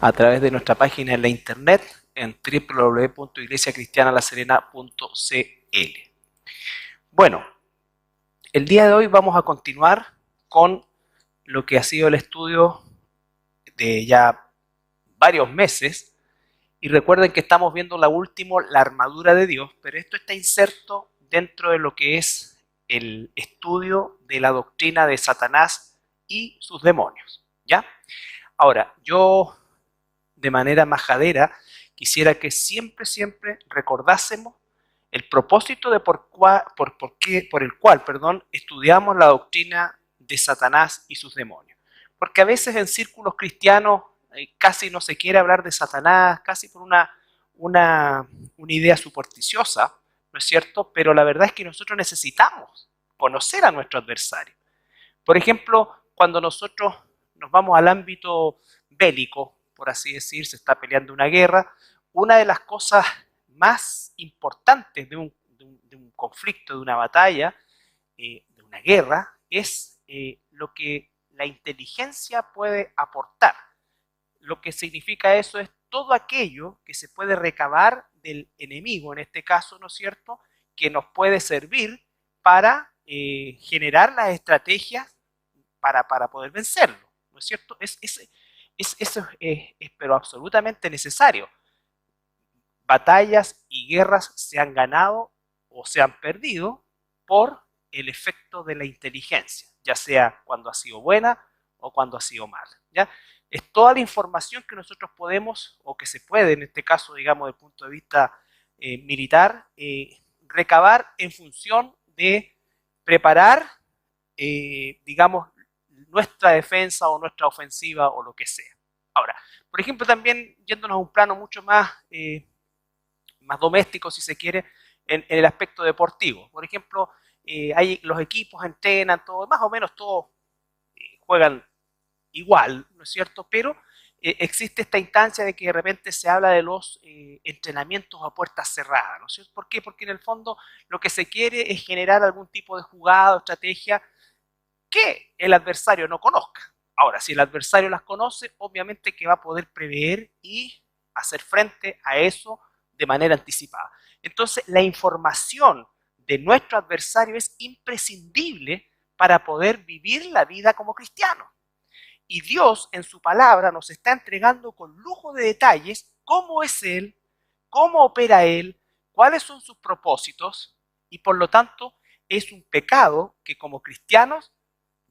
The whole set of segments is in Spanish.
a través de nuestra página en la internet en www.iglesiacristianalaserena.cl. Bueno, el día de hoy vamos a continuar con lo que ha sido el estudio de ya varios meses. Y recuerden que estamos viendo la armadura de Dios, pero esto está inserto dentro de lo que es el estudio de la doctrina de Satanás y sus demonios, ¿ya? Ahora, yo de manera majadera quisiera que siempre recordásemos el propósito de por el cual estudiamos la doctrina de Satanás y sus demonios. Porque a veces en círculos cristianos casi no se quiere hablar de Satanás, casi por una idea supersticiosa, ¿no es cierto? Pero la verdad es que nosotros necesitamos conocer a nuestro adversario. Por ejemplo, cuando nosotros nos vamos al ámbito bélico, por así decir, se está peleando una guerra, una de las cosas más importantes de un conflicto, de una batalla, de una guerra, es lo que la inteligencia puede aportar. Lo que significa eso es todo aquello que se puede recabar del enemigo, en este caso, ¿no es cierto?, que nos puede servir para generar las estrategias para poder vencerlo, ¿no es cierto? Eso es pero absolutamente necesario. Batallas y guerras se han ganado o se han perdido por el efecto de la inteligencia, ya sea cuando ha sido buena o cuando ha sido mala, ¿ya? Es toda la información que nosotros podemos, o que se puede, en este caso, digamos, desde el punto de vista militar, recabar en función de preparar, digamos, nuestra defensa o nuestra ofensiva o lo que sea. Ahora, por ejemplo, también yéndonos a un plano mucho más doméstico, si se quiere, en el aspecto deportivo. Por ejemplo, los equipos entrenan, todo, más o menos todos juegan igual, ¿no es cierto? Pero existe esta instancia de que de repente se habla de los entrenamientos a puertas cerradas, ¿no es cierto? ¿Por qué? Porque en el fondo lo que se quiere es generar algún tipo de jugada o estrategia que el adversario no conozca. Ahora, si el adversario las conoce, obviamente que va a poder prever y hacer frente a eso de manera anticipada. Entonces, la información de nuestro adversario es imprescindible para poder vivir la vida como cristiano. Y Dios en su palabra nos está entregando con lujo de detalles cómo es Él, cómo opera Él, cuáles son sus propósitos, y por lo tanto es un pecado que como cristianos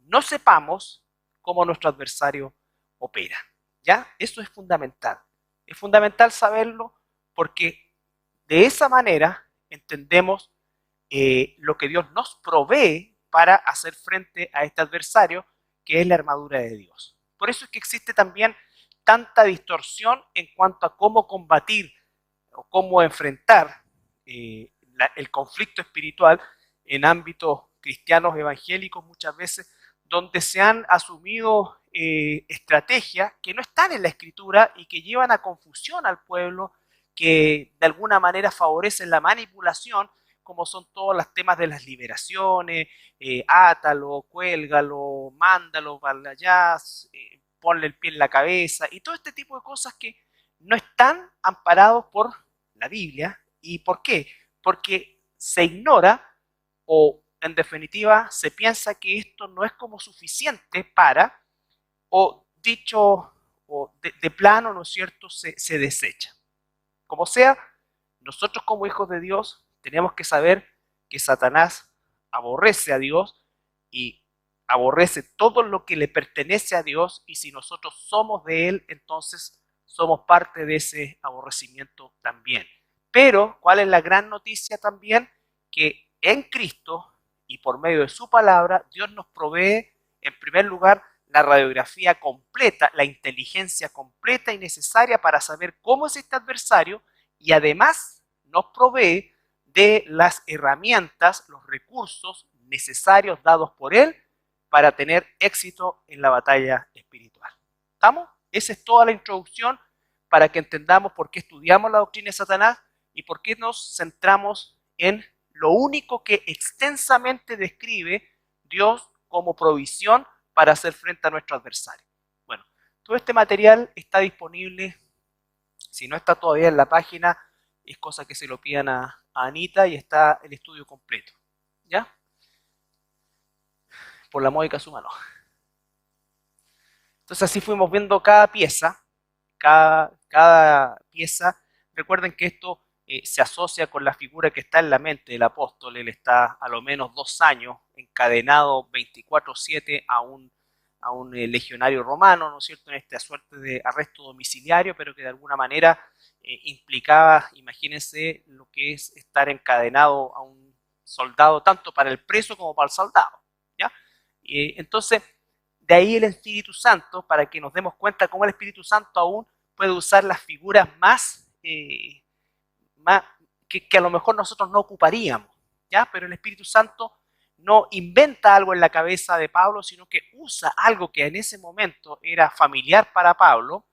no sepamos cómo nuestro adversario opera. ¿Ya? Eso es fundamental. Es fundamental saberlo porque de esa manera entendemos lo que Dios nos provee para hacer frente a este adversario, que es la armadura de Dios. Por eso es que existe también tanta distorsión en cuanto a cómo combatir o cómo enfrentar el conflicto espiritual en ámbitos cristianos evangélicos muchas veces, donde se han asumido estrategias que no están en la Escritura y que llevan a confusión al pueblo, que de alguna manera favorecen la manipulación, como son todos los temas de las liberaciones, átalo, cuélgalo, mándalo para allá, ponle el pie en la cabeza, y todo este tipo de cosas que no están amparados por la Biblia. ¿Y por qué? Porque se ignora o en definitiva se piensa que esto no es como suficiente para, o dicho o de plano, ¿no es cierto?, se desecha. Como sea, nosotros como hijos de Dios tenemos que saber que Satanás aborrece a Dios y aborrece todo lo que le pertenece a Dios, y si nosotros somos de Él, entonces somos parte de ese aborrecimiento también. Pero, ¿cuál es la gran noticia también? Que en Cristo y por medio de su palabra, Dios nos provee, en primer lugar, la radiografía completa, la inteligencia completa y necesaria para saber cómo es este adversario, y además nos provee de las herramientas, los recursos necesarios dados por Él para tener éxito en la batalla espiritual. ¿Estamos? Esa es toda la introducción para que entendamos por qué estudiamos la doctrina de Satanás y por qué nos centramos en lo único que extensamente describe Dios como provisión para hacer frente a nuestro adversario. Bueno, Todo este material está disponible, si no está todavía en la página, es cosa que se lo pidan a Anita y está el estudio completo, ¿ya? Por la módica suma no. Entonces así fuimos viendo cada pieza, cada pieza. Recuerden que esto se asocia con la figura que está en la mente del apóstol. Él está a lo menos 2 años encadenado 24/7 a un legionario romano, ¿no es cierto?, en esta suerte de arresto domiciliario, pero que de alguna manera implicaba, imagínense, lo que es estar encadenado a un soldado, tanto para el preso como para el soldado, ¿ya? Entonces, de ahí el Espíritu Santo, para que nos demos cuenta cómo el Espíritu Santo aún puede usar las figuras más que a lo mejor nosotros no ocuparíamos, ¿ya? Pero el Espíritu Santo no inventa algo en la cabeza de Pablo, sino que usa algo que en ese momento era familiar para Pablo,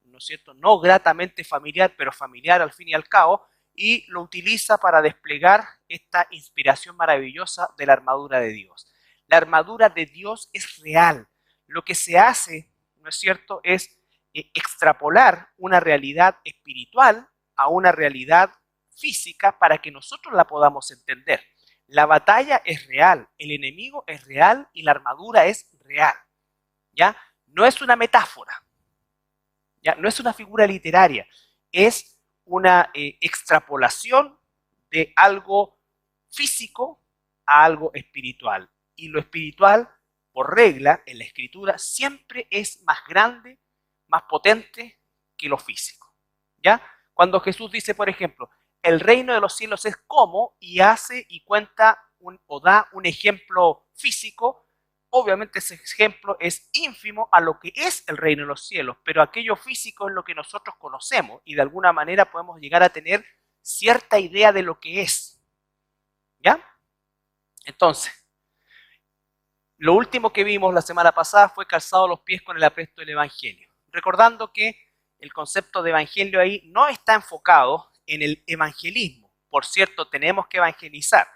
¿no es cierto? No gratamente familiar, pero familiar al fin y al cabo, y lo utiliza para desplegar esta inspiración maravillosa de la armadura de Dios. La armadura de Dios es real. Lo que se hace, ¿no es cierto?, es extrapolar una realidad espiritual a una realidad física para que nosotros la podamos entender. La batalla es real, el enemigo es real y la armadura es real, ¿ya? No es una metáfora, ¿ya? No es una figura literaria, es una extrapolación de algo físico a algo espiritual. Y lo espiritual, por regla, en la escritura, siempre es más grande, más potente que lo físico, ¿ya? Cuando Jesús dice, por ejemplo, el reino de los cielos es como, y hace y cuenta o da un ejemplo físico, obviamente ese ejemplo es ínfimo a lo que es el reino de los cielos, pero aquello físico es lo que nosotros conocemos y de alguna manera podemos llegar a tener cierta idea de lo que es, ¿ya? Entonces, lo último que vimos la semana pasada fue calzado los pies con el apresto del Evangelio, recordando que el concepto de Evangelio ahí no está enfocado en el evangelismo. Por cierto, tenemos que evangelizar,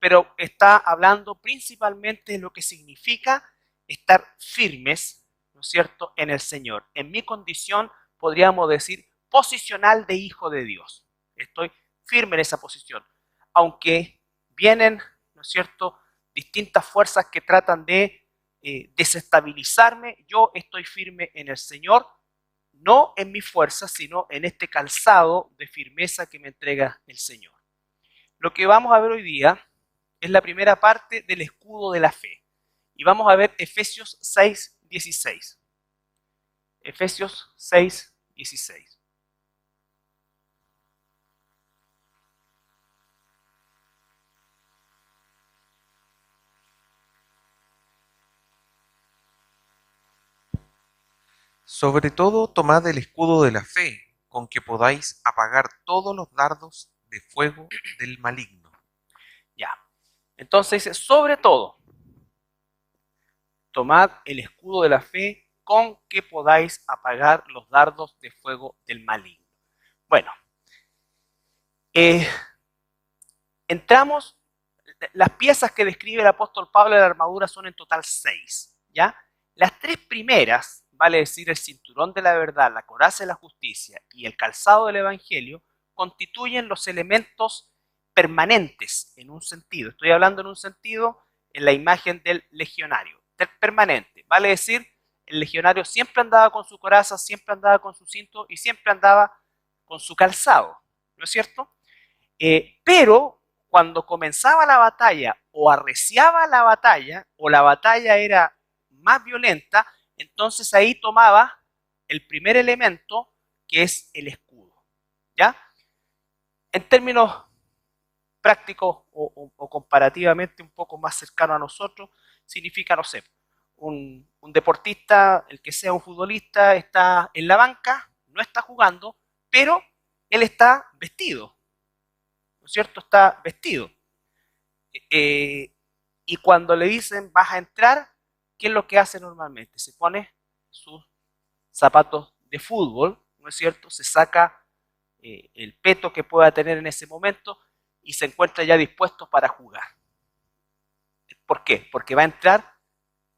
pero está hablando principalmente de lo que significa estar firmes, ¿no es cierto?, en el Señor. En mi condición, podríamos decir, posicional de hijo de Dios. Estoy firme en esa posición. Aunque vienen, ¿no es cierto?, distintas fuerzas que tratan de desestabilizarme, yo estoy firme en el Señor, no en mi fuerza, sino en este calzado de firmeza que me entrega el Señor. Lo que vamos a ver hoy día es la primera parte del escudo de la fe. Y vamos a ver Efesios 6:16. Efesios 6:16. Sobre todo, tomad el escudo de la fe, con que podáis apagar todos los dardos de fuego del maligno. Ya. Entonces dice, sobre todo, tomad el escudo de la fe con que podáis apagar los dardos de fuego del maligno. Bueno, entramos, las piezas que describe el apóstol Pablo de la armadura son en total 6, ¿ya? Las 3 primeras, vale decir el cinturón de la verdad, la coraza de la justicia y el calzado del evangelio, constituyen los elementos permanentes en un sentido. Estoy hablando en un sentido en la imagen del legionario, del permanente, vale decir, el legionario siempre andaba con su coraza, siempre andaba con su cinto y siempre andaba con su calzado, ¿no es cierto? Pero cuando comenzaba la batalla o arreciaba la batalla o la batalla era más violenta, entonces ahí tomaba el primer elemento que es el escudo, ¿ya? En términos prácticos o comparativamente un poco más cercano a nosotros, significa, no sé, un deportista, el que sea un futbolista, está en la banca, no está jugando, pero él está vestido, ¿no es cierto? Está vestido. Y cuando le dicen vas a entrar, ¿qué es lo que hace normalmente? Se pone sus zapatos de fútbol, ¿no es cierto? Se saca el peto que pueda tener en ese momento y se encuentra ya dispuesto para jugar. ¿Por qué? Porque va a entrar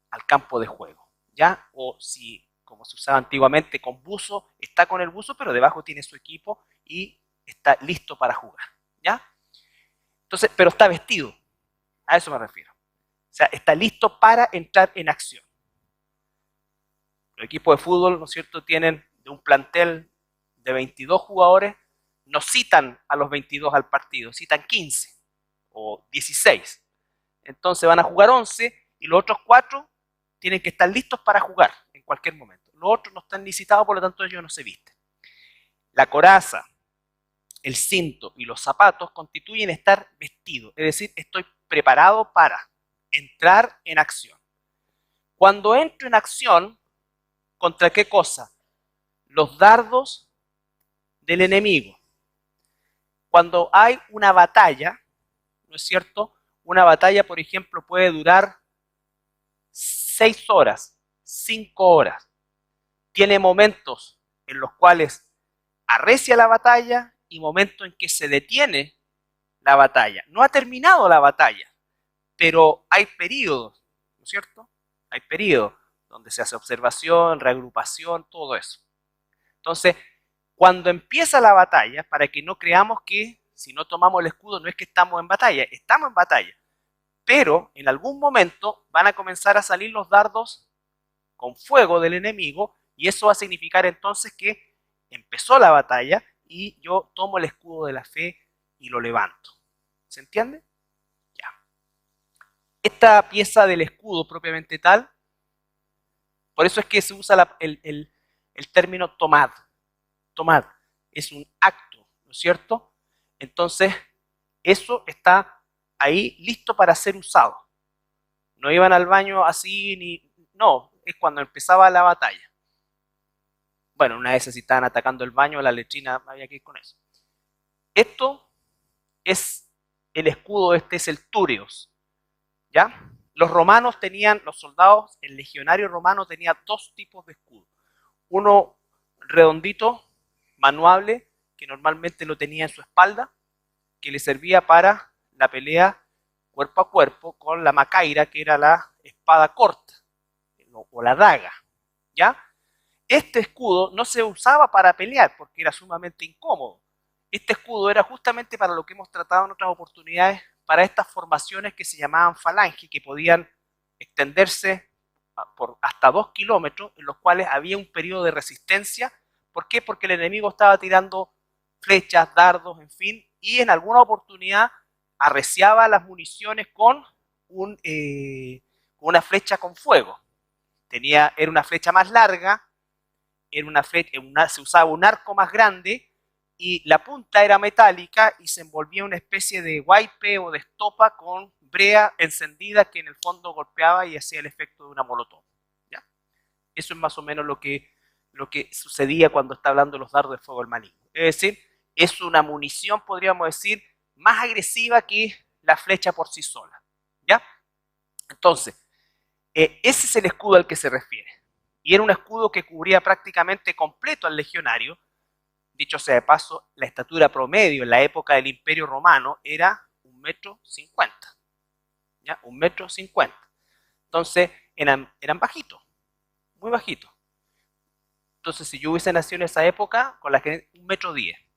al campo de juego, ¿ya? O si, como se usaba antiguamente, con buzo, está con el buzo, pero debajo tiene su equipo y está listo para jugar, ¿ya? Entonces, pero está vestido, a eso me refiero. O sea, está listo para entrar en acción. Los equipos de fútbol, ¿no es cierto?, tienen de un plantel de 22 jugadores, no citan a los 22 al partido, citan 15 o 16. Entonces van a jugar 11 y los otros 4 tienen que estar listos para jugar en cualquier momento. Los otros no están ni citados, por lo tanto ellos no se visten. La coraza, el cinto y los zapatos constituyen estar vestido, es decir, estoy preparado para entrar en acción. Cuando entro en acción, ¿contra qué cosa? Los dardos del enemigo. Cuando hay una batalla, ¿no es cierto? Una batalla, por ejemplo, puede durar 6 horas, 5 horas. Tiene momentos en los cuales arrecia la batalla y momentos en que se detiene la batalla. No ha terminado la batalla, pero hay periodos, ¿no es cierto? Hay periodos donde se hace observación, reagrupación, todo eso. Entonces, cuando empieza la batalla, para que no creamos que si no tomamos el escudo no es que estamos en batalla, estamos en batalla. Pero en algún momento van a comenzar a salir los dardos con fuego del enemigo y eso va a significar entonces que empezó la batalla y yo tomo el escudo de la fe y lo levanto. ¿Se entiende? Ya. Esta pieza del escudo propiamente tal, por eso es que se usa el término tomad. Tomad es un acto, ¿no es cierto? Entonces, eso está ahí listo para ser usado. No iban al baño así ni... No, es cuando empezaba la batalla. Bueno, una vez si estaban atacando el baño, la letrina, había que ir con eso. Esto es el escudo, este es el Turios, ¿ya? Los romanos tenían, los soldados, el legionario romano tenía 2 tipos de escudo. Uno redondito, manuable, que normalmente lo tenía en su espalda, que le servía para la pelea cuerpo a cuerpo con la macaira, que era la espada corta, o la daga, ¿ya? Este escudo no se usaba para pelear porque era sumamente incómodo. Este escudo era justamente para lo que hemos tratado en otras oportunidades, para estas formaciones que se llamaban falange, que podían extenderse por hasta 2 kilómetros, en los cuales había un periodo de resistencia. ¿Por qué? Porque el enemigo estaba tirando flechas, dardos, en fin, y en alguna oportunidad arreciaba las municiones con una flecha con fuego. Era una flecha más larga, se usaba un arco más grande y la punta era metálica y se envolvía una especie de guaype o de estopa con brea encendida que en el fondo golpeaba y hacía el efecto de una molotov. ¿Ya? Eso es más o menos lo que sucedía cuando está hablando de los dardos de fuego del maligno. Es decir, es una munición, podríamos decir, más agresiva que la flecha por sí sola. ¿Ya? Entonces, ese es el escudo al que se refiere. Y era un escudo que cubría prácticamente completo al legionario. Dicho sea de paso, la estatura promedio en la época del Imperio Romano era 1,50 m. ¿Ya? 1,50 m. Entonces, eran bajitos, muy bajitos. Entonces, si yo hubiese nacido en esa época, con la que 1,10 m.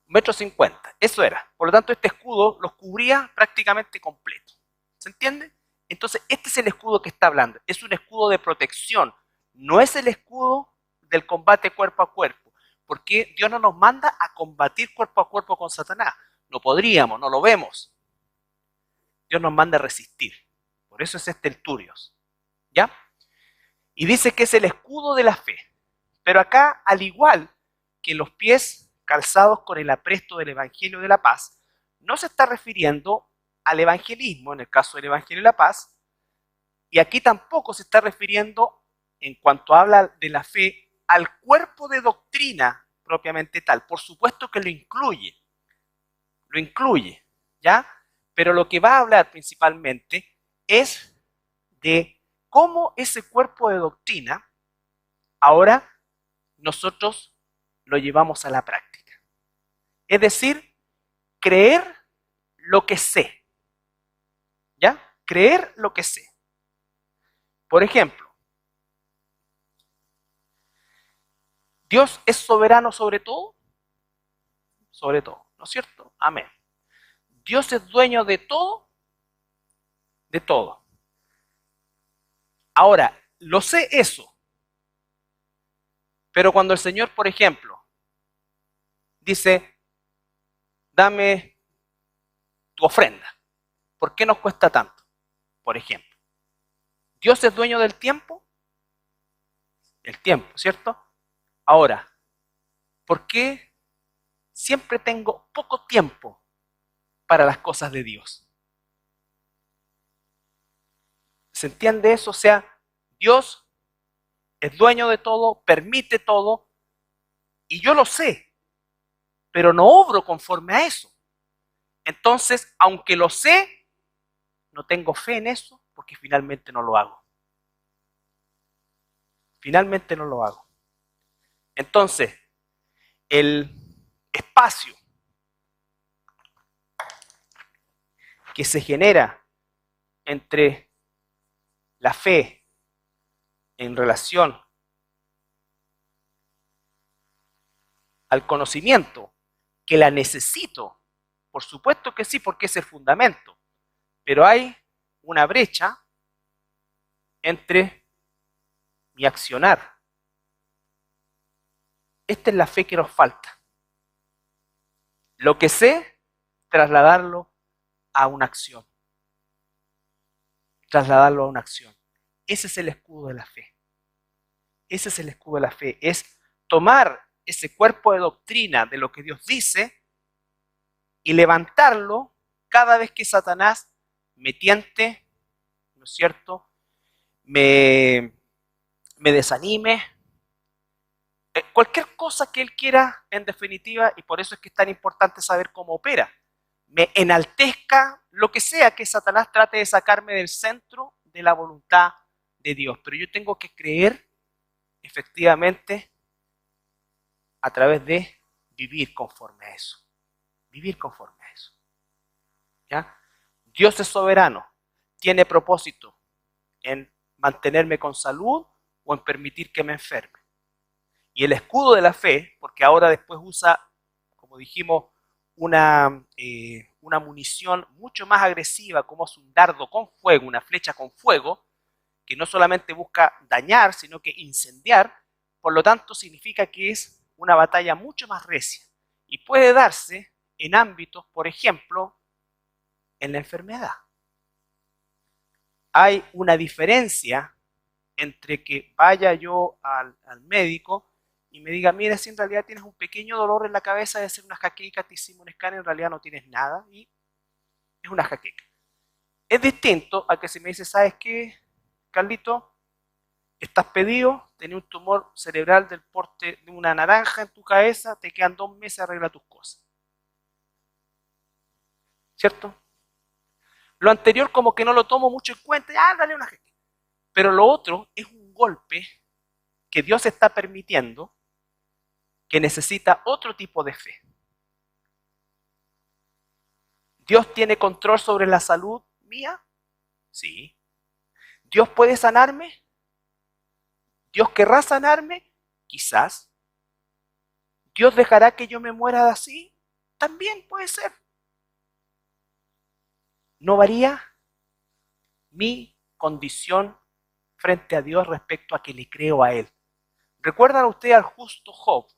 1,50 m. Eso era. Por lo tanto, este escudo los cubría prácticamente completo. ¿Se entiende? Entonces, este es el escudo que está hablando. Es un escudo de protección. No es el escudo del combate cuerpo a cuerpo. Porque Dios no nos manda a combatir cuerpo a cuerpo con Satanás. No podríamos, no lo vemos. Dios nos manda a resistir. Por eso es este el Turios. ¿Ya? Y dice que es el escudo de la fe. Pero acá, al igual que los pies calzados con el apresto del Evangelio de la Paz, no se está refiriendo al evangelismo, en el caso del Evangelio de la Paz, y aquí tampoco se está refiriendo, en cuanto habla de la fe, al cuerpo de doctrina propiamente tal. Por supuesto que lo incluye, ¿ya? Pero lo que va a hablar principalmente es de cómo ese cuerpo de doctrina ahora nosotros lo llevamos a la práctica. Es decir, creer lo que sé. ¿Ya? Creer lo que sé. Por ejemplo, Dios es soberano sobre todo, ¿no es cierto? Amén. Dios es dueño de todo, de todo. Ahora, lo sé eso, pero cuando el Señor, por ejemplo, dice, dame tu ofrenda, ¿por qué nos cuesta tanto? Por ejemplo, Dios es dueño del tiempo, ¿cierto? Ahora, ¿por qué siempre tengo poco tiempo para las cosas de Dios? ¿Se entiende eso? O sea, Dios es dueño de todo, permite todo, y yo lo sé, pero no obro conforme a eso. Entonces, aunque lo sé, no tengo fe en eso porque finalmente no lo hago. Finalmente no lo hago. Entonces, el espacio que se genera entre la fe en relación al conocimiento, que la necesito, por supuesto que sí, porque es el fundamento, pero hay una brecha entre mi accionar. Esta es la fe que nos falta. Lo que sé, trasladarlo a una acción. Trasladarlo a una acción. Ese es el escudo de la fe. Ese es el escudo de la fe. Es tomar ese cuerpo de doctrina de lo que Dios dice y levantarlo cada vez que Satanás me tiente, ¿no es cierto? Me desanime. Cualquier cosa que él quiera, en definitiva, y por eso es que es tan importante saber cómo opera. Me enaltezca lo que sea que Satanás trate de sacarme del centro de la voluntad de Dios. Pero yo tengo que creer efectivamente a través de vivir conforme a eso. Vivir conforme a eso. ¿Ya? Dios es soberano, tiene propósito en mantenerme con salud o en permitir que me enferme. Y el escudo de la fe, porque ahora después usa, como dijimos, una munición mucho más agresiva, como es un dardo con fuego, una flecha con fuego, que no solamente busca dañar, sino que incendiar, por lo tanto significa que es una batalla mucho más recia y puede darse en ámbitos, por ejemplo, en la enfermedad. Hay una diferencia entre que vaya yo al médico y me diga, mira, si en realidad tienes un pequeño dolor en la cabeza de hacer una jaqueca, te hicimos un escáner, en realidad no tienes nada y es una jaqueca. Es distinto a que si me dice, ¿sabes qué, Carlito? Estás pedido, tenés un tumor cerebral del porte de una naranja en tu cabeza, te quedan 2 meses, arregla tus cosas. ¿Cierto? Lo anterior como que no lo tomo mucho en cuenta, dale una jaqueca. Pero lo otro es un golpe que Dios está permitiendo que necesita otro tipo de fe. ¿Dios tiene control sobre la salud mía? Sí. ¿Dios puede sanarme? ¿Dios querrá sanarme? Quizás. ¿Dios dejará que yo me muera de así? También puede ser. No varía mi condición frente a Dios respecto a que le creo a Él. ¿Recuerdan ustedes al justo Job?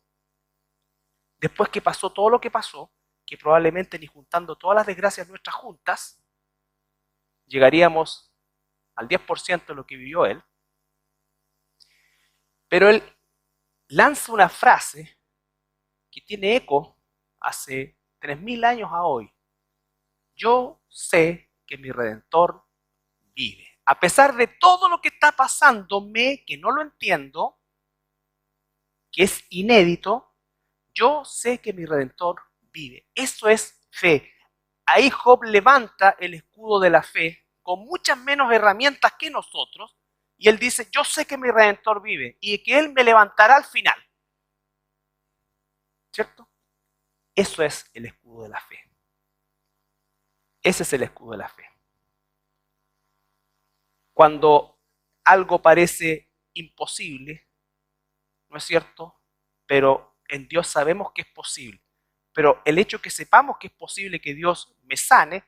Después que pasó todo lo que pasó, que probablemente ni juntando todas las desgracias nuestras juntas, llegaríamos al 10% de lo que vivió él. Pero él lanza una frase que tiene eco hace 3000 años a hoy. Yo sé que mi Redentor vive. A pesar de todo lo que está pasándome, que no lo entiendo, que es inédito, yo sé que mi Redentor vive. Eso es fe. Ahí Job levanta el escudo de la fe con muchas menos herramientas que nosotros y él dice, yo sé que mi Redentor vive y que él me levantará al final. ¿Cierto? Eso es el escudo de la fe. Ese es el escudo de la fe. Cuando algo parece imposible, ¿no es cierto? Pero en Dios sabemos que es posible. Pero el hecho que sepamos que es posible que Dios me sane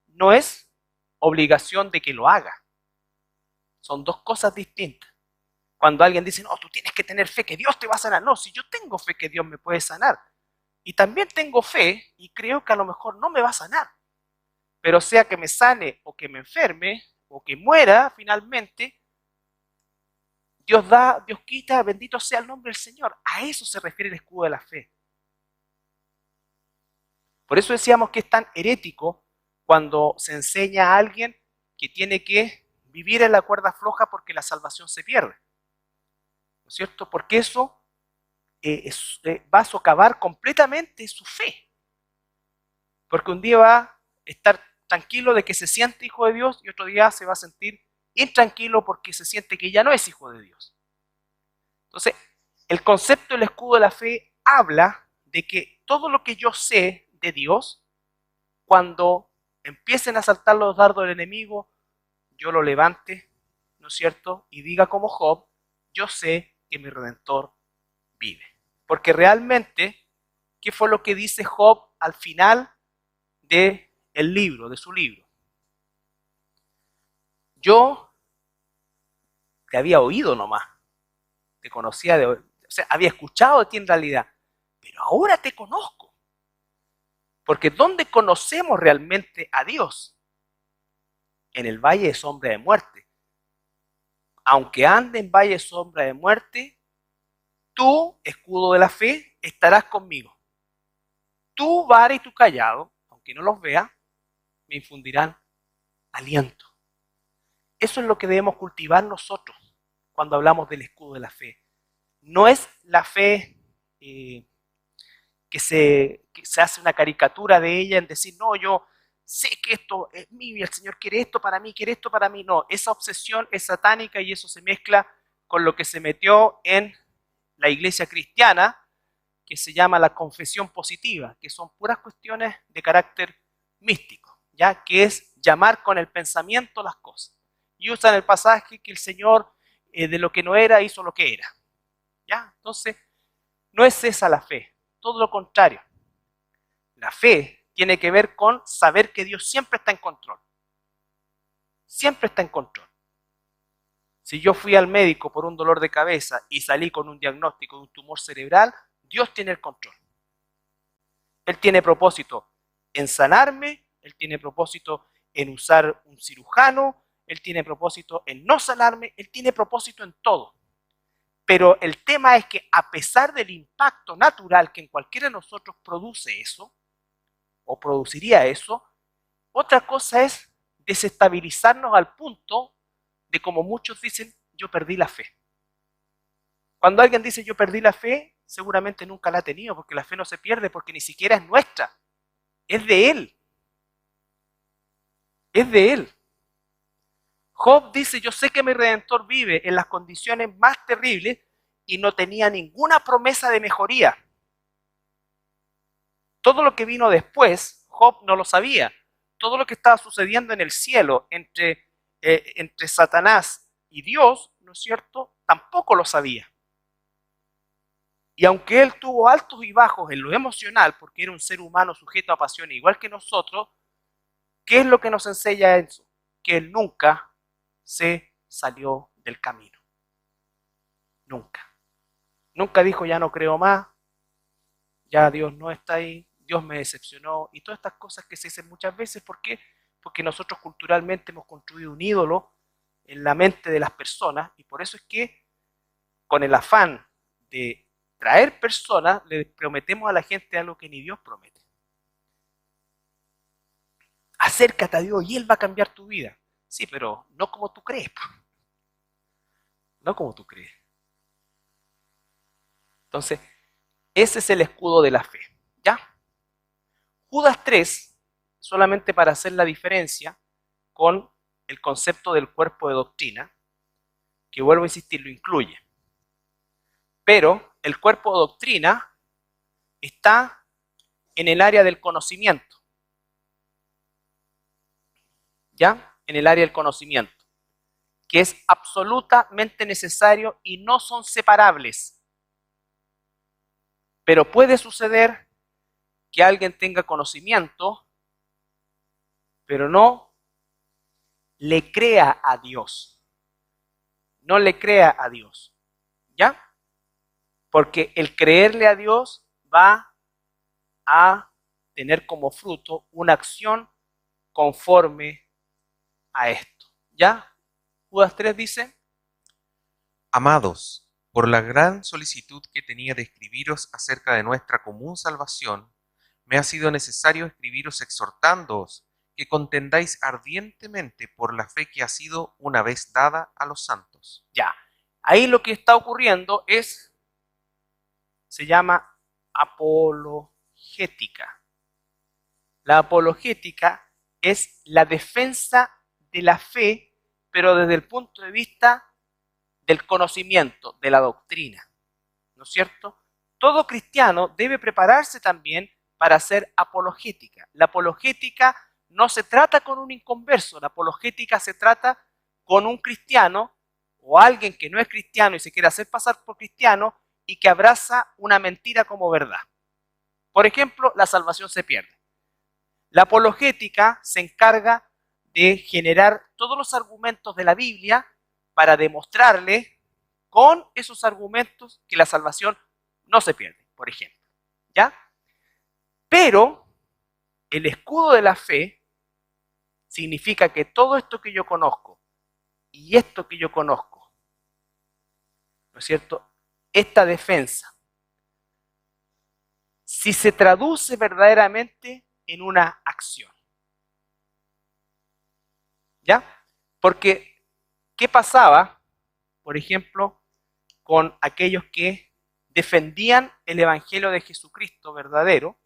no es obligación de que lo haga. Son dos cosas distintas. Cuando alguien dice, no, tú tienes que tener fe que Dios te va a sanar. No, si yo tengo fe que Dios me puede sanar. Y también tengo fe y creo que a lo mejor no me va a sanar. Pero sea que me sane o que me enferme o que muera finalmente, Dios da, Dios quita, bendito sea el nombre del Señor. A eso se refiere el escudo de la fe. Por eso decíamos que es tan herético cuando se enseña a alguien que tiene que vivir en la cuerda floja porque la salvación se pierde. ¿No es cierto? Porque eso va a socavar completamente su fe. Porque un día va a estar tranquilo de que se siente hijo de Dios y otro día se va a sentir intranquilo porque se siente que ya no es hijo de Dios. Entonces, el concepto del escudo de la fe habla de que todo lo que yo sé de Dios, cuando empiecen a saltar los dardos del enemigo, yo lo levante, ¿no es cierto? Y diga como Job, yo sé que mi Redentor vive. Porque realmente, ¿qué fue lo que dice Job al final de el libro, de su libro? Yo te había oído nomás, te conocía, o sea, había escuchado de ti en realidad, pero ahora te conozco. Porque ¿dónde conocemos realmente a Dios? En el valle de sombra de muerte. Aunque ande en valle de sombra de muerte, tú, escudo de la fe, estarás conmigo. Tu vara y tu callado, aunque no los vea, me infundirán aliento. Eso es lo que debemos cultivar nosotros cuando hablamos del escudo de la fe. No es la fe que se hace una caricatura de ella en decir, no, yo sé que esto es mío y el Señor quiere esto para mí, quiere esto para mí. No, esa obsesión es satánica y eso se mezcla con lo que se metió en la iglesia cristiana, que se llama la confesión positiva, que son puras cuestiones de carácter místico, ¿ya? Que es llamar con el pensamiento las cosas. Y usan el pasaje que el Señor de lo que no era hizo lo que era, ¿ya? Entonces, no es esa la fe, todo lo contrario. La fe tiene que ver con saber que Dios siempre está en control. Siempre está en control. Si yo fui al médico por un dolor de cabeza y salí con un diagnóstico de un tumor cerebral, Dios tiene el control. Él tiene propósito en sanarme, Él tiene propósito en usar un cirujano, Él tiene propósito en no sanarme, Él tiene propósito en todo. Pero el tema es que a pesar del impacto natural que en cualquiera de nosotros produce eso, o produciría eso, otra cosa es desestabilizarnos al punto de, como muchos dicen, yo perdí la fe. Cuando alguien dice yo perdí la fe, seguramente nunca la ha tenido, porque la fe no se pierde, porque ni siquiera es nuestra, es de Él. Es de Él. Job dice, yo sé que mi Redentor vive en las condiciones más terribles y no tenía ninguna promesa de mejoría. Todo lo que vino después, Job no lo sabía. Todo lo que estaba sucediendo en el cielo entre Satanás y Dios, ¿no es cierto?, tampoco lo sabía. Y aunque él tuvo altos y bajos en lo emocional, porque era un ser humano sujeto a pasiones igual que nosotros, ¿qué es lo que nos enseña eso? Que él nunca se salió del camino. Nunca. Nunca dijo, ya no creo más, ya Dios no está ahí, Dios me decepcionó, y todas estas cosas que se dicen muchas veces. ¿Por qué? Porque nosotros culturalmente hemos construido un ídolo en la mente de las personas, y por eso es que con el afán de traer personas, le prometemos a la gente algo que ni Dios promete. Acércate a Dios y Él va a cambiar tu vida. Sí, pero no como tú crees. No como tú crees. Entonces, ese es el escudo de la fe. ¿Ya? Judas 3, solamente para hacer la diferencia con el concepto del cuerpo de doctrina, que vuelvo a insistir, lo incluye. Pero el cuerpo de doctrina está en el área del conocimiento. ¿Ya? En el área del conocimiento. que es absolutamente necesario y no son separables. Pero puede suceder que alguien tenga conocimiento, pero no le crea a Dios. No le crea a Dios. ¿Ya? Porque el creerle a Dios va a tener como fruto una acción conforme a esto. ¿Ya? Judas 3 dice: Amados, por la gran solicitud que tenía de escribiros acerca de nuestra común salvación, me ha sido necesario escribiros exhortándoos que contendáis ardientemente por la fe que ha sido una vez dada a los santos. ya. Ahí lo que está ocurriendo se llama apologética. La apologética es la defensa de la fe, pero desde el punto de vista del conocimiento, de la doctrina. ¿No es cierto? Todo cristiano debe prepararse también para hacer apologética. La apologética no se trata con un inconverso, la apologética se trata con un cristiano o alguien que no es cristiano y se quiere hacer pasar por cristiano y que abraza una mentira como verdad. Por ejemplo, la salvación se pierde. La apologética se encarga de generar todos los argumentos de la Biblia para demostrarle con esos argumentos que la salvación no se pierde, por ejemplo. ¿Ya? Pero el escudo de la fe significa que todo esto que yo conozco y esto que yo conozco, ¿no es cierto? Esta defensa, si se traduce verdaderamente en una acción. ¿Ya? Porque, ¿qué pasaba, por ejemplo, con aquellos que defendían el Evangelio de Jesucristo verdadero,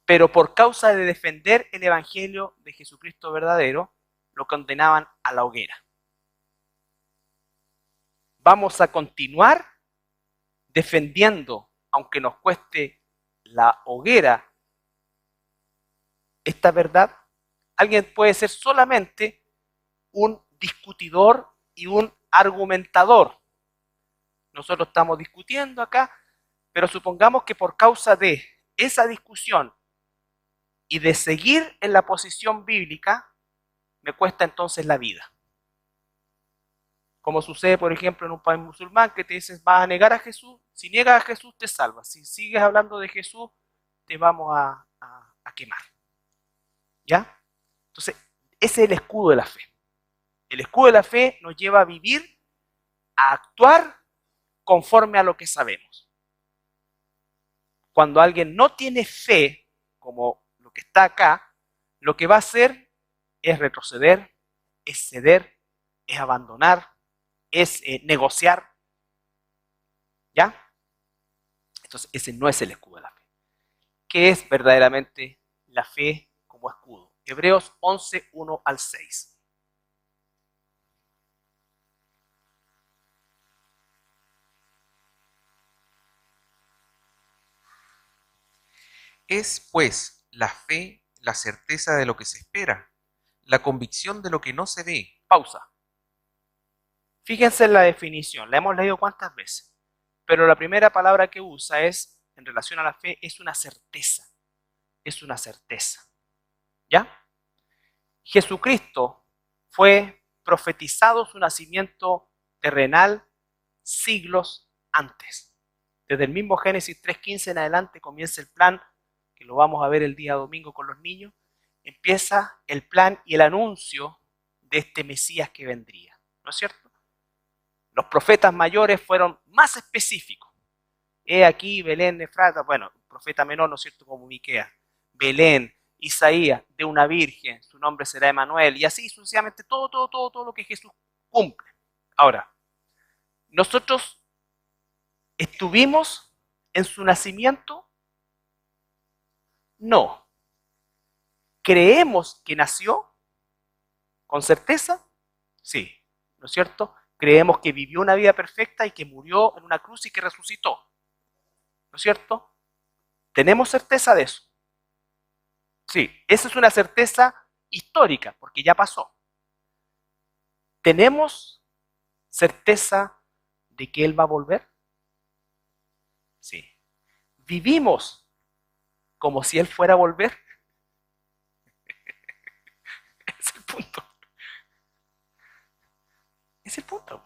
pero por causa de defender el Evangelio de Jesucristo verdadero, lo condenaban a la hoguera? Vamos a continuar defendiendo, aunque nos cueste la hoguera, esta verdad. Alguien puede ser solamente un discutidor y un argumentador. Nosotros estamos discutiendo acá, pero supongamos que por causa de esa discusión y de seguir en la posición bíblica, me cuesta entonces la vida. Como sucede, por ejemplo, en un país musulmán que te dices, vas a negar a Jesús, si niegas a Jesús te salvas, si sigues hablando de Jesús, te vamos a quemar. ¿Ya? Entonces, ese es el escudo de la fe. El escudo de la fe nos lleva a vivir, a actuar conforme a lo que sabemos. Cuando alguien no tiene fe, como lo que está acá, lo que va a hacer es retroceder, es ceder, es abandonar, es negociar. ¿Ya? Entonces, ese no es el escudo de la fe. ¿Qué es verdaderamente la fe como escudo? Hebreos 11, 1 al 6. Es, pues, la fe la certeza de lo que se espera, la convicción de lo que no se ve. Pausa. Fíjense en la definición, la hemos leído cuántas veces, pero la primera palabra que usa es, en relación a la fe, es una certeza. Es una certeza. ¿Ya? Jesucristo fue profetizado su nacimiento terrenal siglos antes. Desde el mismo Génesis 3:15 en adelante comienza el plan, que lo vamos a ver el día domingo con los niños. Empieza el plan y el anuncio de este Mesías que vendría. ¿No es cierto? Los profetas mayores fueron más específicos. He aquí Belén, Efrata, bueno, profeta menor, ¿no es cierto?, como Miqueas. Belén, Isaías, de una virgen, su nombre será Emanuel, y así sucesivamente todo lo que Jesús cumple. Ahora, nosotros estuvimos en su nacimiento. No. ¿Creemos que nació? ¿Con certeza? Sí, ¿no es cierto? Creemos que vivió una vida perfecta y que murió en una cruz y que resucitó. ¿No es cierto? ¿Tenemos certeza de eso? Sí, esa es una certeza histórica, porque ya pasó. ¿Tenemos certeza de que Él va a volver? Sí. ¿Vivimos como si Él fuera a volver? Es el punto. Es el punto.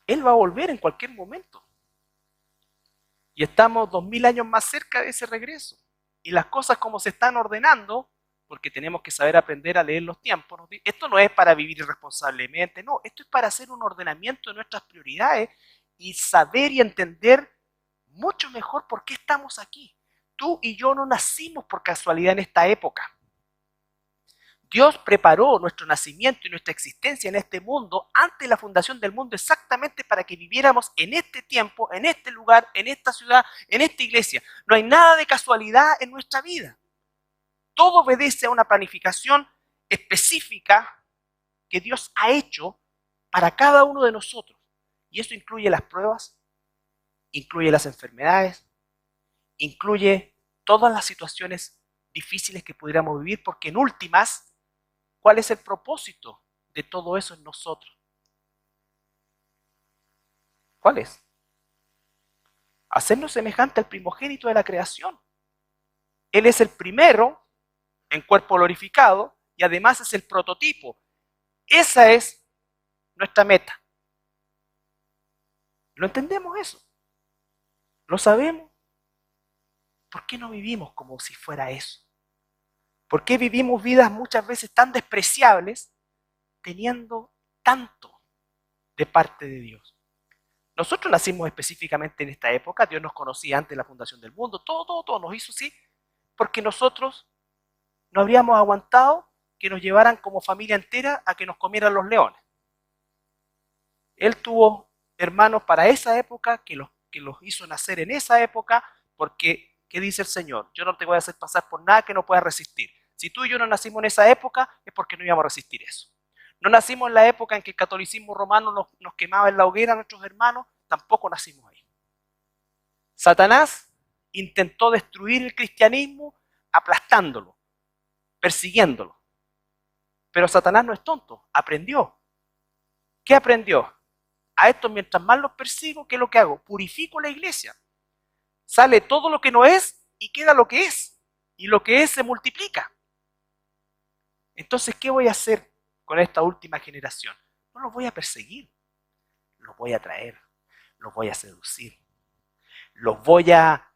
Él va a volver en cualquier momento. Y estamos 2000 años más cerca de ese regreso. Y las cosas como se están ordenando, porque tenemos que saber aprender a leer los tiempos. Esto no es para vivir irresponsablemente, no, esto es para hacer un ordenamiento de nuestras prioridades y saber y entender mucho mejor por qué estamos aquí. Tú y yo no nacimos por casualidad en esta época. Dios preparó nuestro nacimiento y nuestra existencia en este mundo antes de la fundación del mundo exactamente para que viviéramos en este tiempo, en este lugar, en esta ciudad, en esta iglesia. No hay nada de casualidad en nuestra vida. Todo obedece a una planificación específica que Dios ha hecho para cada uno de nosotros. Y eso incluye las pruebas, incluye las enfermedades, incluye todas las situaciones difíciles que pudiéramos vivir, porque en últimas, ¿cuál es el propósito de todo eso en nosotros? ¿Cuál es? Hacernos semejante al primogénito de la creación. Él es el primero en cuerpo glorificado y además es el prototipo. Esa es nuestra meta. ¿Lo entendemos eso? ¿Lo sabemos? ¿Por qué no vivimos como si fuera eso? ¿Por qué vivimos vidas muchas veces tan despreciables teniendo tanto de parte de Dios? Nosotros nacimos específicamente en esta época, Dios nos conocía antes de la fundación del mundo, todo nos hizo así, porque nosotros no habríamos aguantado que nos llevaran como familia entera a que nos comieran los leones. Él tuvo hermanos para esa época que los hizo nacer en esa época, porque, ¿qué dice el Señor? Yo no te voy a hacer pasar por nada que no puedas resistir. Si tú y yo no nacimos en esa época, es porque no íbamos a resistir eso. No nacimos en la época en que el catolicismo romano nos quemaba en la hoguera a nuestros hermanos, tampoco nacimos ahí. Satanás intentó destruir el cristianismo aplastándolo, persiguiéndolo. Pero Satanás no es tonto, aprendió. ¿Qué aprendió? A esto, mientras más los persigo, ¿qué es lo que hago? Purifico la iglesia. Sale todo lo que no es y queda lo que es. Y lo que es se multiplica. Entonces, ¿qué voy a hacer con esta última generación? No los voy a perseguir, los voy a traer, los voy a seducir, los voy a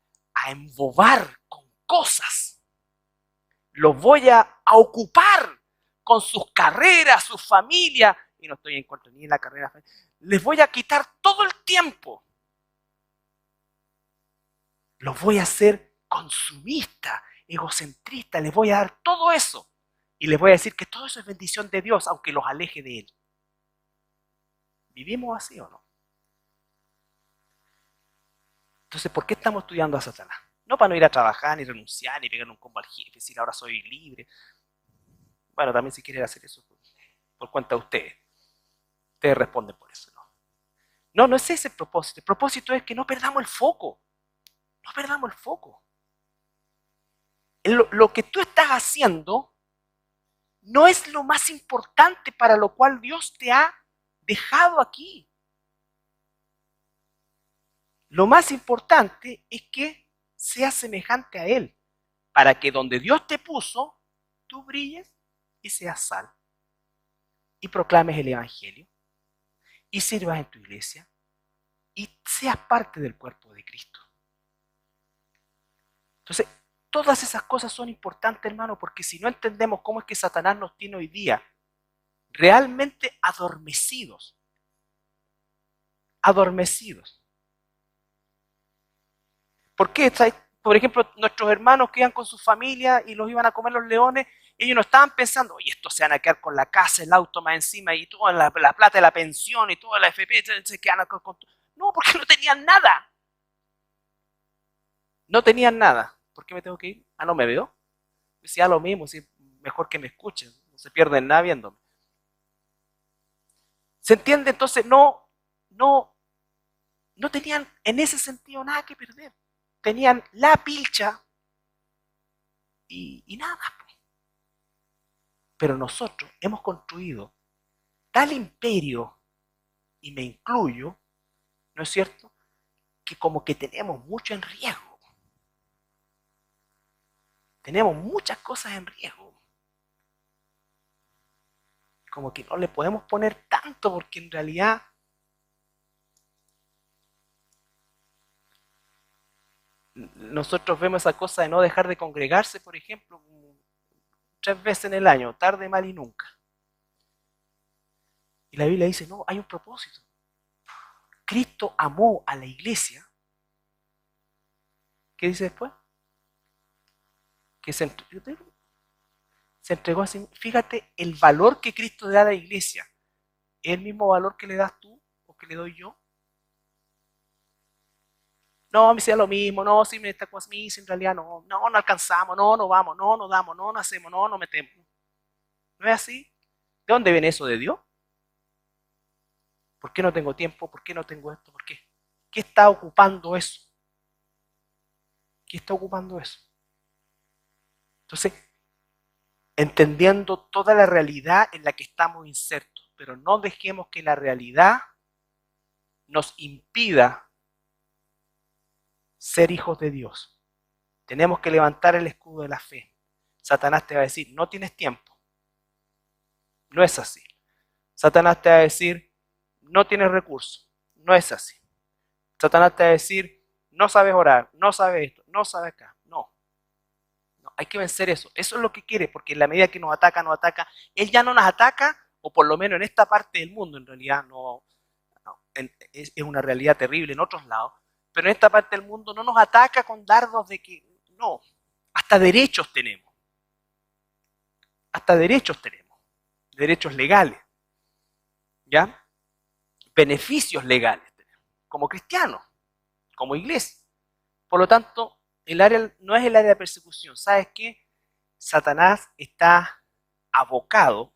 embobar con cosas, los voy a ocupar con sus carreras, su familia, y no estoy en contra ni en la carrera, les voy a quitar todo el tiempo, los voy a hacer consumistas, egocentristas, les voy a dar todo eso. Y les voy a decir que todo eso es bendición de Dios, aunque los aleje de Él. ¿Vivimos así o no? Entonces, ¿por qué estamos estudiando a Satanás? No para no ir a trabajar, ni renunciar, ni pegar un combo al jefe, decir ahora soy libre. Bueno, también si quieren hacer eso por cuenta de ustedes. Ustedes responden por eso, ¿no? No es ese el propósito. El propósito es que no perdamos el foco. No perdamos el foco. Lo que tú estás haciendo no es lo más importante para lo cual Dios te ha dejado aquí. Lo más importante es que seas semejante a Él, para que donde Dios te puso, tú brilles y seas sal. Y proclames el Evangelio, y sirvas en tu iglesia, y seas parte del cuerpo de Cristo. Entonces, todas esas cosas son importantes, hermano, porque si no entendemos cómo es que Satanás nos tiene hoy día realmente adormecidos. ¿Por qué? Por ejemplo, nuestros hermanos que iban con su familia y los iban a comer los leones, ellos no estaban pensando, oye, estos se van a quedar con la casa, el auto más encima y toda la plata de la pensión y toda la FP, se quedan con... No, porque no tenían nada. No tenían nada. ¿Por qué me tengo que ir? Ah, no me veo. Decía lo mismo, sí, mejor que me escuchen, no se pierden nada viéndome. ¿Se entiende? Entonces no tenían en ese sentido nada que perder. Tenían la pilcha y nada. Pero nosotros hemos construido tal imperio, y me incluyo, ¿no es cierto?, que como que tenemos mucho en riesgo. Tenemos muchas cosas en riesgo. Como que no le podemos poner tanto porque en realidad nosotros vemos esa cosa de no dejar de congregarse, por ejemplo, 3 veces en el año, tarde, mal y nunca. Y la Biblia dice, no, hay un propósito. Cristo amó a la iglesia. ¿Qué dice después? Que se entregó así. Fíjate el valor que Cristo le da a la iglesia. ¿Es el mismo valor que le das tú o que le doy yo? No, me sea lo mismo, no, si me está con mí, en realidad no alcanzamos, no vamos, no damos, no hacemos, no metemos. ¿No es así? ¿De dónde viene eso de Dios? ¿Por qué no tengo tiempo? ¿Por qué no tengo esto? ¿Por qué? ¿Qué está ocupando eso? ¿Qué está ocupando eso? Entonces, entendiendo toda la realidad en la que estamos insertos, pero no dejemos que la realidad nos impida ser hijos de Dios. Tenemos que levantar el escudo de la fe. Satanás te va a decir, no tienes tiempo. No es así. Satanás te va a decir, no tienes recursos. No es así. Satanás te va a decir, no sabes orar, no sabes esto, no sabes acá. No. Hay que vencer eso. Eso es lo que quiere, porque en la medida que nos ataca, él ya no nos ataca, o por lo menos en esta parte del mundo, en realidad es una realidad terrible en otros lados, pero en esta parte del mundo no nos ataca con dardos de que, no, hasta derechos tenemos. Hasta derechos tenemos. Derechos legales. ¿Ya? Beneficios legales tenemos, como cristianos, como iglesia. Por lo tanto, el área no es el área de persecución. ¿Sabes qué? Satanás está abocado,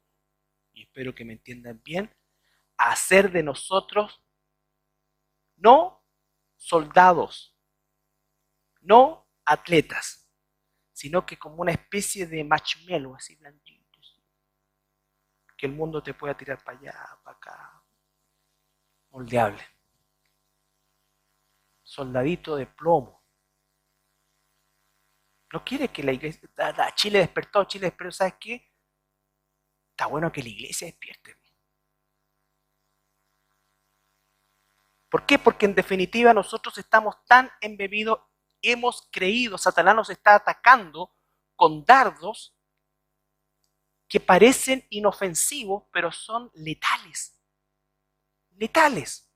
y espero que me entiendan bien, a hacer de nosotros no soldados, no atletas, sino que como una especie de marshmallow, así blandito, que el mundo te pueda tirar para allá, para acá, moldeable. Soldadito de plomo. No quiere que la iglesia, Chile despertó, ¿sabes qué? Está bueno que la iglesia despierte. ¿Por qué? Porque en definitiva nosotros estamos tan embebidos, hemos creído, Satanás nos está atacando con dardos que parecen inofensivos, pero son letales. Letales.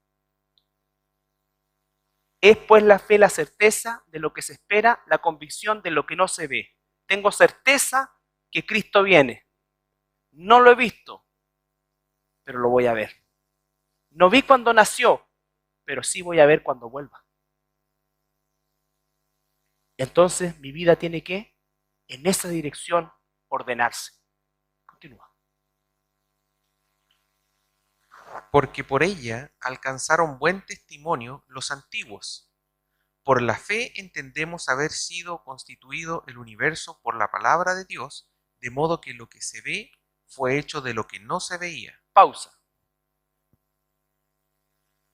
Es pues la fe la certeza de lo que se espera, la convicción de lo que no se ve. Tengo certeza que Cristo viene. No lo he visto, pero lo voy a ver. No vi cuando nació, pero sí voy a ver cuando vuelva. Entonces mi vida tiene que, en esa dirección, ordenarse. Continúa. Porque por ella alcanzaron buen testimonio los antiguos. Por la fe entendemos haber sido constituido el universo por la palabra de Dios, de modo que lo que se ve fue hecho de lo que no se veía. Pausa.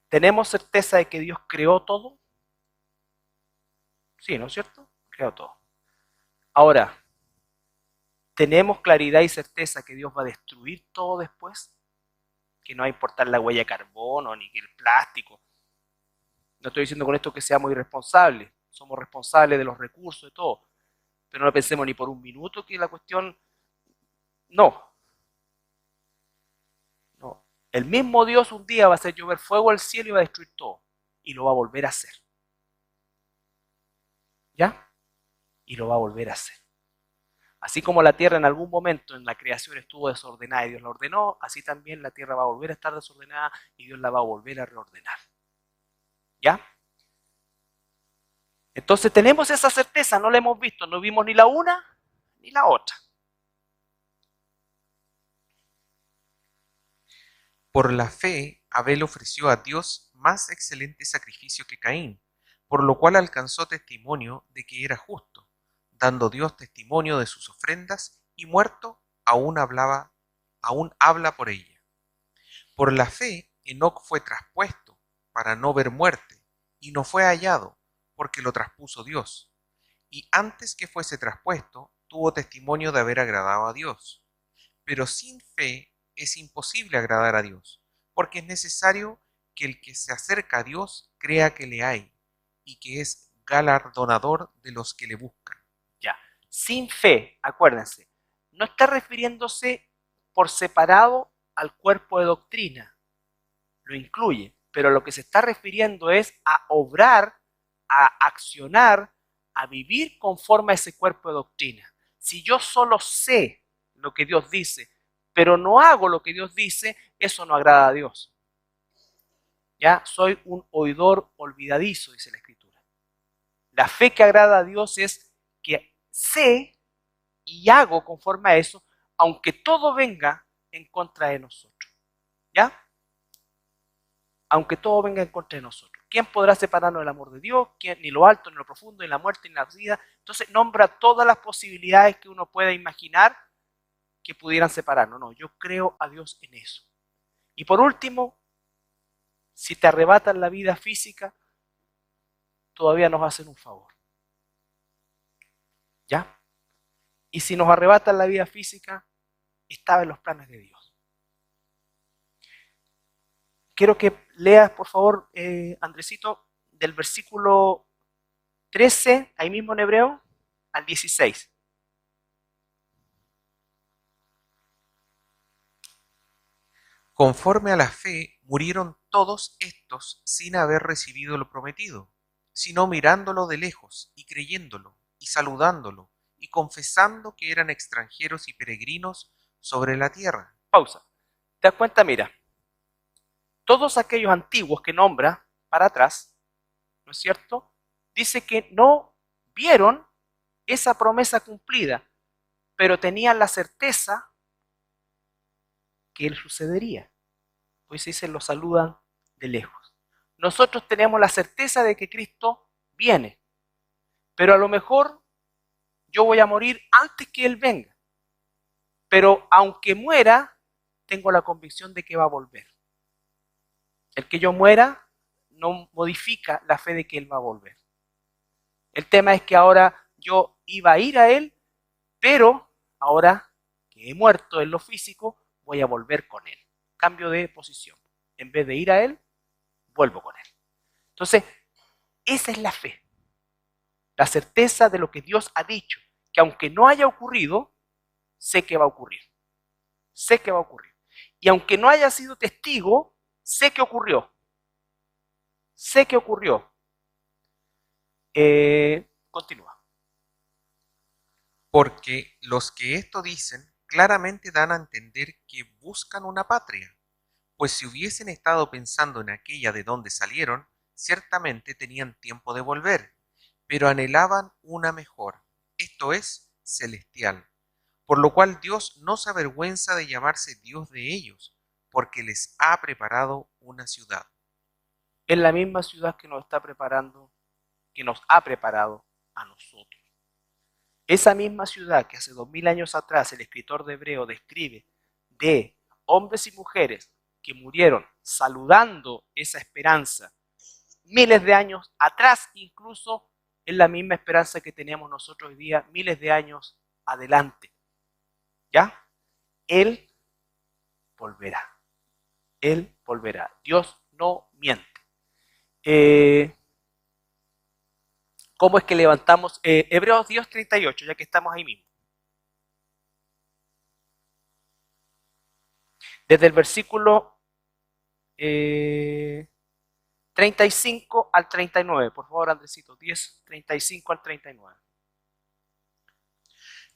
¿Tenemos certeza de que Dios creó todo? Sí, ¿no es cierto? Creó todo. Ahora, ¿tenemos claridad y certeza que Dios va a destruir todo después? Que no va a importar la huella de carbono ni que el plástico. No estoy diciendo con esto que seamos irresponsables. Somos responsables de los recursos, de todo. Pero no pensemos ni por un minuto que la cuestión... No. No. El mismo Dios un día va a hacer llover fuego al cielo y va a destruir todo. Y lo va a volver a hacer. ¿Ya? Y lo va a volver a hacer. Así como la tierra en algún momento en la creación estuvo desordenada y Dios la ordenó, así también la tierra va a volver a estar desordenada y Dios la va a volver a reordenar. ¿Ya? Entonces tenemos esa certeza, no la hemos visto, no vimos ni la una ni la otra. Por la fe, Abel ofreció a Dios más excelente sacrificio que Caín, por lo cual alcanzó testimonio de que era justo, dando Dios testimonio de sus ofrendas, y muerto aún habla por ella. Por la fe, Enoc fue traspuesto para no ver muerte, y no fue hallado, porque lo traspuso Dios. Y antes que fuese traspuesto, tuvo testimonio de haber agradado a Dios. Pero sin fe es imposible agradar a Dios, porque es necesario que el que se acerca a Dios crea que le hay, y que es galardonador de los que le buscan. Ya. Sin fe, acuérdense, no está refiriéndose por separado al cuerpo de doctrina, lo incluye, pero lo que se está refiriendo es a obrar, a accionar, a vivir conforme a ese cuerpo de doctrina. Si yo solo sé lo que Dios dice, pero no hago lo que Dios dice, eso no agrada a Dios. Ya soy un oidor olvidadizo, dice la Escritura. La fe que agrada a Dios es que sé y hago conforme a eso, aunque todo venga en contra de nosotros. ¿Ya? Aunque todo venga en contra de nosotros. ¿Quién podrá separarnos del amor de Dios? ¿Quién? Ni lo alto, ni lo profundo, ni la muerte, ni la vida. Entonces nombra todas las posibilidades que uno pueda imaginar que pudieran separarnos. No, yo creo a Dios en eso. Y por último, si te arrebatan la vida física, todavía nos hacen un favor. ¿Ya? Y si nos arrebatan la vida física, estaba en los planes de Dios. Quiero que leas, por favor, Andresito, del versículo 13, ahí mismo en hebreo, al 16. Conforme a la fe, murieron todos estos sin haber recibido lo prometido, sino mirándolo de lejos y creyéndolo y saludándolo y confesando que eran extranjeros y peregrinos sobre la tierra. Pausa. ¿Te das cuenta? Mira, todos aquellos antiguos que nombra para atrás, ¿no es cierto? Dice que no vieron esa promesa cumplida, pero tenían la certeza que él sucedería. Pues dice, lo saludan de lejos. Nosotros tenemos la certeza de que Cristo viene, pero a lo mejor yo voy a morir antes que Él venga. Pero aunque muera, tengo la convicción de que va a volver. El que yo muera no modifica la fe de que Él va a volver. El tema es que ahora yo iba a ir a Él, pero ahora que he muerto en lo físico, voy a volver con Él. Cambio de posición. En vez de ir a Él, vuelvo con Él. Entonces, esa es la fe. La certeza de lo que Dios ha dicho, que aunque no haya ocurrido, sé que va a ocurrir. Sé que va a ocurrir. Y aunque no haya sido testigo, sé que ocurrió. Sé que ocurrió. Continúa. Porque los que esto dicen claramente dan a entender que buscan una patria, pues si hubiesen estado pensando en aquella de donde salieron, ciertamente tenían tiempo de volver, pero anhelaban una mejor, esto es, celestial, por lo cual Dios no se avergüenza de llamarse Dios de ellos, porque les ha preparado una ciudad. Es la misma ciudad que nos está preparando, que nos ha preparado a nosotros. Esa misma ciudad que hace 2000 años atrás el escritor de Hebreo describe de hombres y mujeres que murieron saludando esa esperanza miles de años atrás, incluso es la misma esperanza que tenemos nosotros hoy día, miles de años adelante. ¿Ya? Él volverá. Él volverá. Dios no miente. ¿Cómo es que levantamos? Hebreos 10:38, ya que estamos ahí mismo. Desde el versículo 35 al 39. Por favor, Andresito, 10:35 al 39.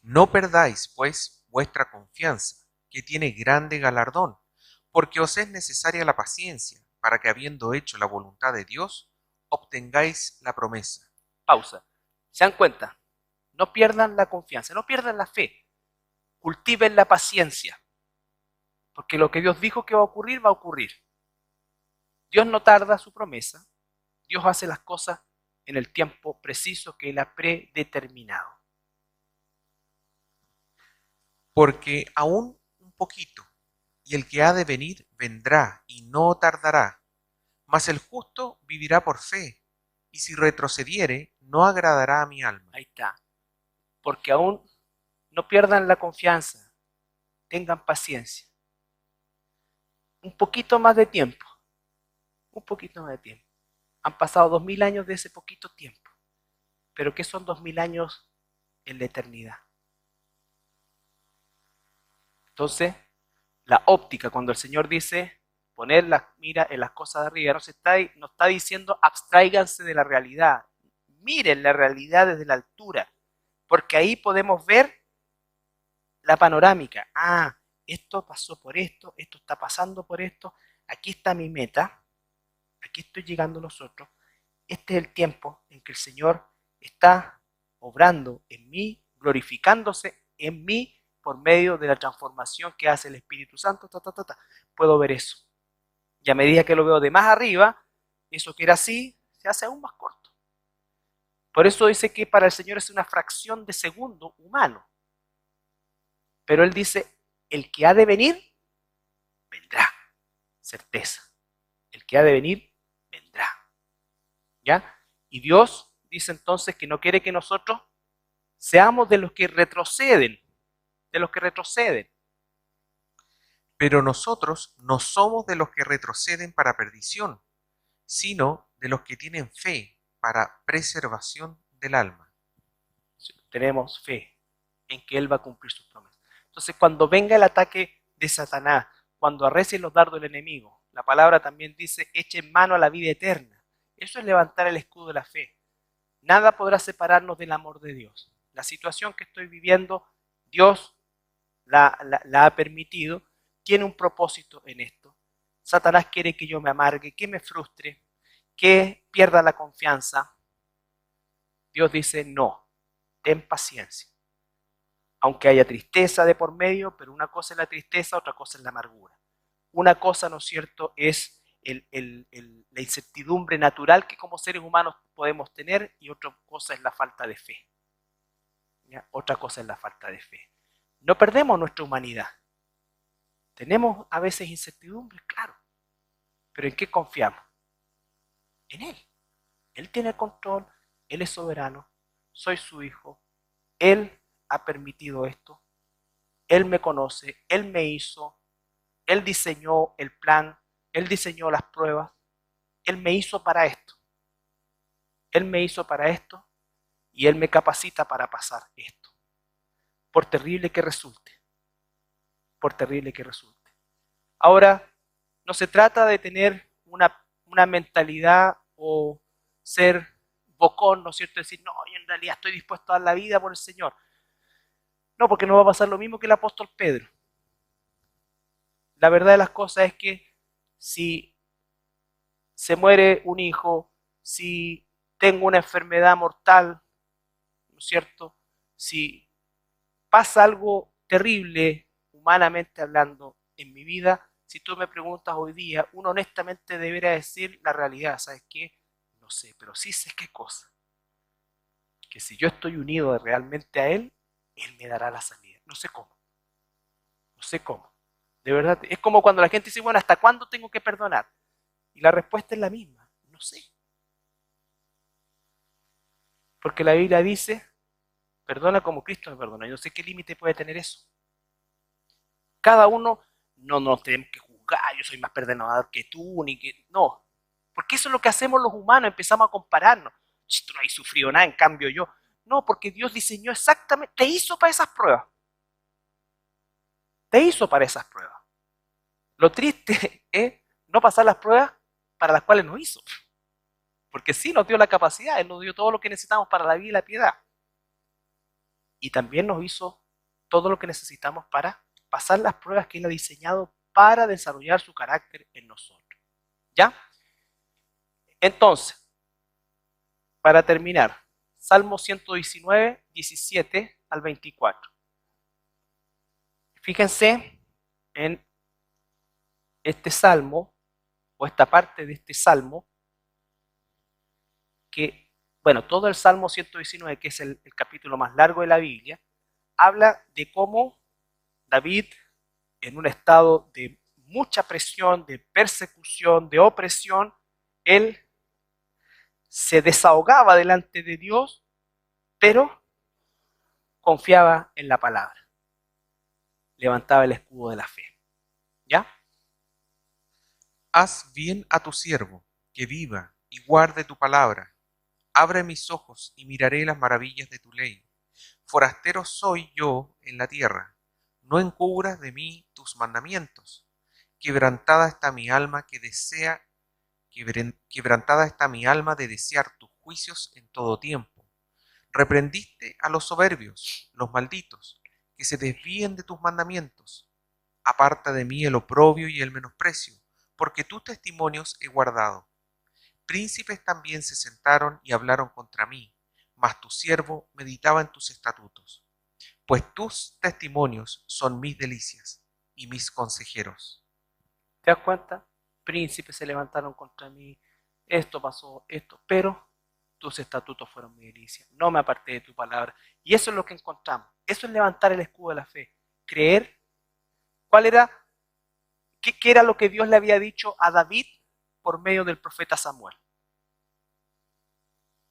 No perdáis, pues, vuestra confianza, que tiene grande galardón, porque os es necesaria la paciencia, para que habiendo hecho la voluntad de Dios, obtengáis la promesa. Pausa. ¿Se dan cuenta? No pierdan la confianza, no pierdan la fe. Cultiven la paciencia. Porque lo que Dios dijo que va a ocurrir, va a ocurrir. Dios no tarda su promesa. Dios hace las cosas en el tiempo preciso que Él ha predeterminado. Porque aún un poquito, y el que ha de venir vendrá y no tardará, mas el justo vivirá por fe, y si retrocediere, no agradará a mi alma. Ahí está. Porque aún no pierdan la confianza, tengan paciencia. Un poquito más de tiempo, un poquito más de tiempo. Han pasado 2000 años de ese poquito tiempo. Pero ¿qué son 2000 años en la eternidad? Entonces, la óptica, cuando el Señor dice poner la mira en las cosas de arriba, no está diciendo abstráiganse de la realidad. Miren la realidad desde la altura, porque ahí podemos ver la panorámica. Ah, esto pasó por esto está pasando por esto, aquí está mi meta, aquí estoy llegando nosotros. Este es el tiempo en que el Señor está obrando en mí, glorificándose en mí por medio de la transformación que hace el Espíritu Santo. Puedo ver eso. Y a medida que lo veo de más arriba, eso que era así, se hace aún más corto. Por eso dice que para el Señor es una fracción de segundo humano. Pero Él dice, el que ha de venir, vendrá. Certeza. El que ha de venir, vendrá. ¿Ya? Y Dios dice entonces que no quiere que nosotros seamos de los que retroceden, de los que retroceden. Pero nosotros no somos de los que retroceden para perdición, sino de los que tienen fe para preservación del alma. Tenemos fe en que Él va a cumplir sus promesas. Entonces, cuando venga el ataque de Satanás, cuando arrecien los dardos del enemigo, la palabra también dice, echen mano a la vida eterna. Eso es levantar el escudo de la fe. Nada podrá separarnos del amor de Dios. La situación que estoy viviendo, Dios la ha permitido, tiene un propósito en esto. Satanás quiere que yo me amargue, que me frustre, que pierda la confianza. Dios dice, no, ten paciencia. Aunque haya tristeza de por medio, pero una cosa es la tristeza, otra cosa es la amargura. Una cosa, ¿no es cierto?, es la incertidumbre natural que como seres humanos podemos tener y otra cosa es la falta de fe. ¿Ya? Otra cosa es la falta de fe. No perdemos nuestra humanidad. Tenemos a veces incertidumbres, claro, pero ¿en qué confiamos? En Él. Él tiene el control, Él es soberano, soy su hijo, Él ha permitido esto, Él me conoce, Él me hizo, Él diseñó el plan, Él diseñó las pruebas, Él me hizo para esto, Él me hizo para esto y Él me capacita para pasar esto, por terrible que resulte, por terrible que resulte. Ahora, no se trata de tener una mentalidad o ser bocón, ¿no es cierto? Decir, no, yo en realidad estoy dispuesto a dar la vida por el Señor. No, porque no va a pasar lo mismo que el apóstol Pedro. La verdad de las cosas es que si se muere un hijo, si tengo una enfermedad mortal, ¿no es cierto? Si pasa algo terrible, humanamente hablando, en mi vida, si tú me preguntas hoy día, uno honestamente debería decir la realidad, ¿sabes qué? No sé, pero sí sé qué cosa. Que si yo estoy unido realmente a Él, Él me dará la salida. No sé cómo. No sé cómo. De verdad, es como cuando la gente dice, bueno, ¿hasta cuándo tengo que perdonar? Y la respuesta es la misma. No sé. Porque la Biblia dice, perdona como Cristo me perdona. Yo no sé qué límite puede tener eso. Cada uno no nos tenemos que juzgar, yo soy más perdonador que tú, ni que... No. Porque eso es lo que hacemos los humanos, empezamos a compararnos. Si tú no has sufrido nada, en cambio yo. No, porque Dios diseñó exactamente, te hizo para esas pruebas. Te hizo para esas pruebas. Lo triste es no pasar las pruebas para las cuales nos hizo. Porque sí nos dio la capacidad, Él nos dio todo lo que necesitamos para la vida y la piedad. Y también nos hizo todo lo que necesitamos para pasar las pruebas que Él ha diseñado para desarrollar su carácter en nosotros. ¿Ya? Entonces, para terminar, Salmo 119, 17 al 24. Fíjense en este salmo, o esta parte de este salmo, que, bueno, todo el Salmo 119, que es el capítulo más largo de la Biblia, habla de cómo David, en un estado de mucha presión, de persecución, de opresión, él se desahogaba delante de Dios, pero confiaba en la palabra. Levantaba el escudo de la fe. ¿Ya? Haz bien a tu siervo, que viva y guarde tu palabra. Abre mis ojos y miraré las maravillas de tu ley. Forastero soy yo en la tierra. No encubras de mí tus mandamientos. Quebrantada está mi alma que desea, quebrantada está mi alma de desear tus juicios en todo tiempo. Reprendiste a los soberbios, los malditos, que se desvíen de tus mandamientos. Aparta de mí el oprobio y el menosprecio, porque tus testimonios he guardado. Príncipes también se sentaron y hablaron contra mí, mas tu siervo meditaba en tus estatutos. Pues tus testimonios son mis delicias y mis consejeros. ¿Te das cuenta? Príncipes se levantaron contra mí, esto pasó, esto, pero tus estatutos fueron mi delicia, no me aparté de tu palabra. Y eso es lo que encontramos, eso es levantar el escudo de la fe, creer. ¿Cuál era? ¿Qué era lo que Dios le había dicho a David por medio del profeta Samuel?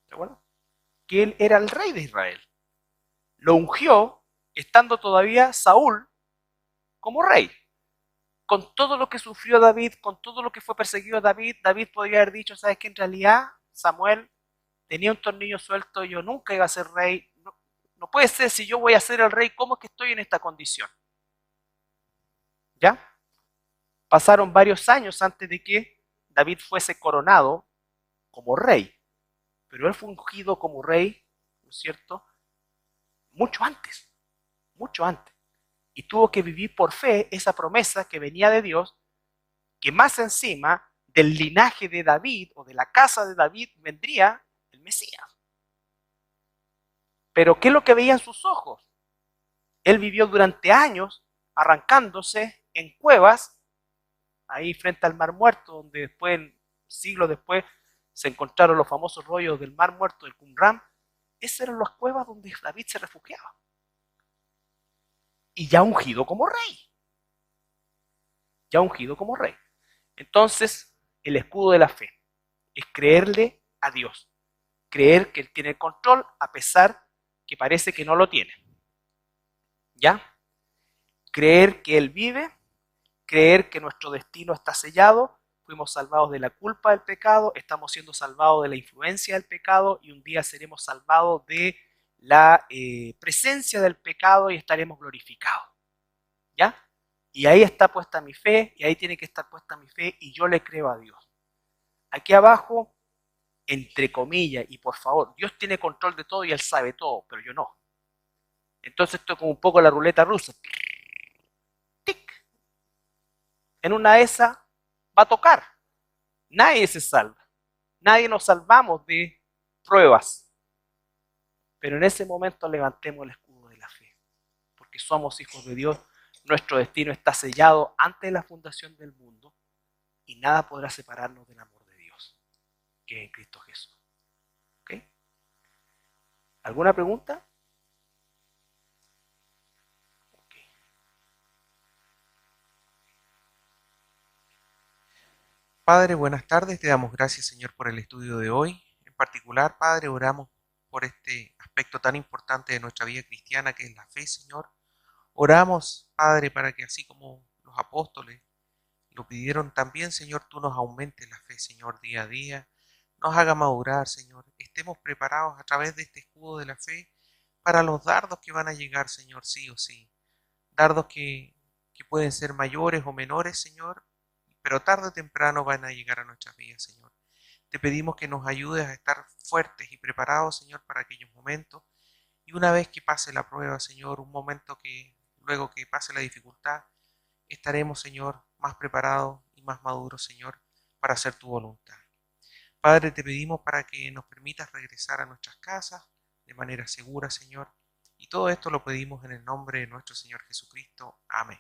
¿De acuerdo? Que él era el rey de Israel. Lo ungió estando todavía Saúl como rey. Con todo lo que sufrió David, con todo lo que fue perseguido David, David podría haber dicho, ¿sabes qué? En realidad Samuel tenía un tornillo suelto, yo nunca iba a ser rey. No, no puede ser, si yo voy a ser el rey, ¿cómo es que estoy en esta condición? ¿Ya? Pasaron varios años antes de que David fuese coronado como rey, pero él fue ungido como rey, ¿no es cierto? Mucho antes, mucho antes. Y tuvo que vivir por fe esa promesa que venía de Dios, que más encima del linaje de David o de la casa de David vendría el Mesías. Pero ¿qué es lo que veían sus ojos? Él vivió durante años arrancándose en cuevas, ahí frente al Mar Muerto, donde después, siglos después, se encontraron los famosos rollos del Mar Muerto, del Qumran. Esas eran las cuevas donde David se refugiaba. Y ya ungido como rey. Ya ungido como rey. Entonces, el escudo de la fe es creerle a Dios. Creer que Él tiene el control a pesar que parece que no lo tiene. ¿Ya? Creer que Él vive, creer que nuestro destino está sellado, fuimos salvados de la culpa del pecado, estamos siendo salvados de la influencia del pecado y un día seremos salvados de la presencia del pecado y estaremos glorificados. ¿Ya? Y ahí está puesta mi fe, y ahí tiene que estar puesta mi fe, y yo le creo a Dios. Aquí abajo, entre comillas, y por favor, Dios tiene control de todo y Él sabe todo, pero yo no. Entonces esto es como un poco la ruleta rusa. ¡Tic! En una de esas va a tocar. Nadie se salva. Nadie nos salvamos de pruebas. Pero en ese momento levantemos el escudo de la fe, porque somos hijos de Dios. Nuestro destino está sellado antes de la fundación del mundo y nada podrá separarnos del amor de Dios, que es en Cristo Jesús. ¿Ok? ¿Alguna pregunta? Okay. Padre, buenas tardes. Te damos gracias, Señor, por el estudio de hoy. En particular, Padre, oramos por este aspecto tan importante de nuestra vida cristiana que es la fe, Señor. Oramos, Padre, para que así como los apóstoles lo pidieron también, Señor, tú nos aumentes la fe, Señor, día a día. Nos haga madurar, Señor. Estemos preparados a través de este escudo de la fe para los dardos que van a llegar, Señor, sí o sí. Dardos que pueden ser mayores o menores, Señor, pero tarde o temprano van a llegar a nuestras vidas, Señor. Te pedimos que nos ayudes a estar fuertes y preparados, Señor, para aquellos momentos. Y una vez que pase la prueba, Señor, un momento que luego que pase la dificultad, estaremos, Señor, más preparados y más maduros, Señor, para hacer tu voluntad. Padre, te pedimos para que nos permitas regresar a nuestras casas de manera segura, Señor. Y todo esto lo pedimos en el nombre de nuestro Señor Jesucristo. Amén.